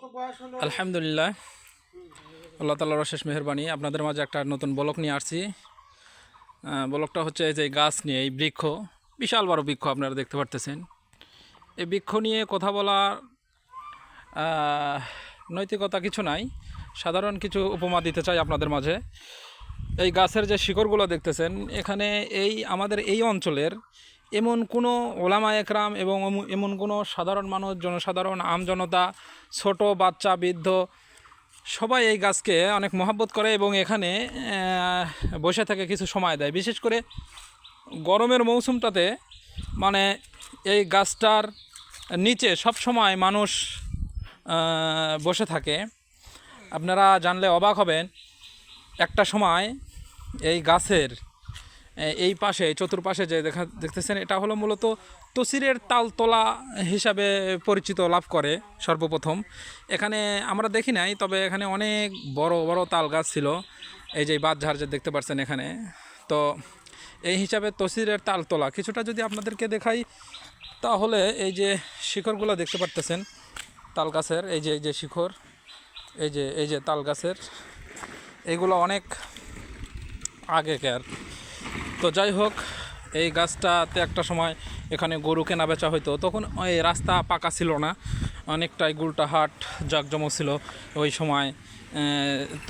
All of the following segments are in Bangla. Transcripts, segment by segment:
আলহামদুলিল্লাহ, আল্লাহ তাআলার অশেষ মেহেরবানি। আপনাদের মাঝে একটা নতুন ব্লগ নিয়ে আসছি। ব্লগটা হচ্ছে এই যে গাছ নিয়ে, এই বৃক্ষ, বিশাল বড় বৃক্ষ আপনারা দেখতে পারতেছেন। এই বৃক্ষ নিয়ে কথা বলার নৈতিকতা কিছু নাই, সাধারণ কিছু উপমা দিতে চাই আপনাদের মাঝে। এই গাছের যে শিকড়গুলো দেখতেছেন এখানে, এই আমাদের এই অঞ্চলের এমন কোনো ওলামা একরাম এবং এমন কোনো সাধারণ মানুষ, জনসাধারণ, আমজনতা, ছোট বাচ্চা, বৃদ্ধ, সবাই এই গাছকে অনেক মহব্বত করে এবং এখানে বসে থেকে কিছু সময় দেয়। বিশেষ করে গরমের মৌসুমটাতে মানে এই গাছটার নিচে সব সময় মানুষ বসে থাকে। আপনারা জানলে অবাক হবেন, একটা সময় এই গাছের এই পাশে, চতুর্পাশে যে দেখতেছেন, এটা হলো মূলত তসিরের তালতলা হিসাবে পরিচিত লাভ করে সর্বপ্রথম। এখানে আমরা দেখি নাই, তবে এখানে অনেক বড় বড় তাল গাছ ছিল। এই যে বাঁধঝাড় যে দেখতে পাচ্ছেন এখানে, তো এই হিসাবে তসিরের তালতলা কিছুটা যদি আপনাদেরকে দেখাই, তাহলে এই যে শিখরগুলো দেখতে পারতেছেন তাল গাছের, এই যে শিখর, এই যে তাল গাছের, এইগুলো অনেক আগেকার। তো যাই হোক, এই গাছটাতে একটা সময় এখানে গরু কেনা বেচা হইতো। তখন ওই রাস্তা পাকা ছিল না, অনেকটাই গুলটাহাট জাঁকজমক ছিল ওই সময়।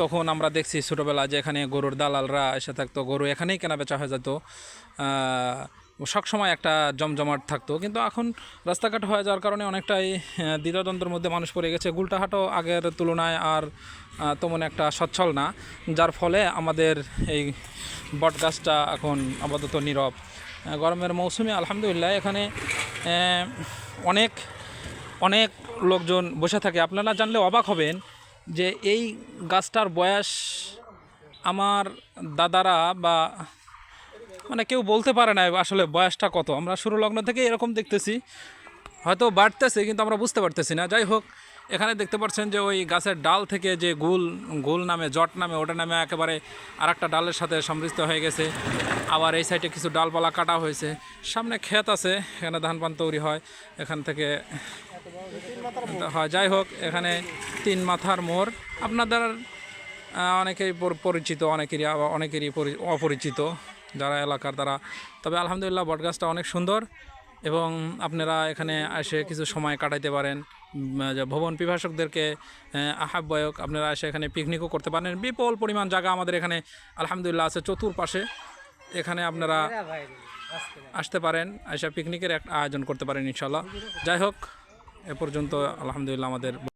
তখন আমরা দেখছি ছোটোবেলা যে এখানে গরুর দালালরা এসে থাকতো, গরু এখানেই কেনা বেচা হয়ে যেত, সবসময় একটা জমজমাট থাকতো। কিন্তু এখন রাস্তাঘাট হয়ে যাওয়ার কারণে অনেকটাই দ্বিধাদ্বন্দ্বের মধ্যে মানুষ পড়ে গেছে। গুলটাহাটও আগের তুলনায় আর তেমন একটা সচ্ছল না, যার ফলে আমাদের এই বট গাছটা এখন আপাতত নীরব। গরমের মৌসুমে আলহামদুলিল্লাহ এখানে অনেক অনেক লোকজন বসে থাকে। আপনারা জানলে অবাক হবেন যে এই গাছটার বয়স আমার দাদারা বা মানে কেউ বলতে পারে না আসলে বয়সটা কত। আমরা শুরু লগ্ন থেকে এরকম দেখতেছি, হয়তো বাড়তেছে কিন্তু আমরা বুঝতে পারতেছি না। যাই হোক, এখানে দেখতে পাচ্ছেন যে ওই গাছের ডাল থেকে যে গুল নামে, জট নামে, ওটা নামে একেবারে আর একটা ডালের সাথে সমৃদ্ধ হয়ে গেছে। আবার এই সাইডে কিছু ডালপালা কাটা হয়েছে, সামনে ক্ষেত আছে, এখানে ধান পান তৈরি হয়, এখান থেকে হয়। যাই হোক, এখানে 3 মাথার মোড় আপনাদের অনেকেই পরিচিত, অনেকেরই অপরিচিত যারা এলাকার তারা। তবে আলহামদুলিল্লাহ বটগাছটা অনেক সুন্দর এবং আপনারা এখানে এসে কিছু সময় কাটাইতে পারেন। ভবন পিপাসকদেরকে আহ্বায়ক, আপনারা এসে এখানে পিকনিকও করতে পারেন। বিপুল পরিমাণ জায়গা আমাদের এখানে আলহামদুলিল্লাহ আছে চতুর্পাশে। এখানে আপনারা আসতে পারেন, এসে পিকনিকের একটা আয়োজন করতে পারেন ইনশাল্লাহ। যাই হোক, এ পর্যন্ত আলহামদুলিল্লাহ আমাদের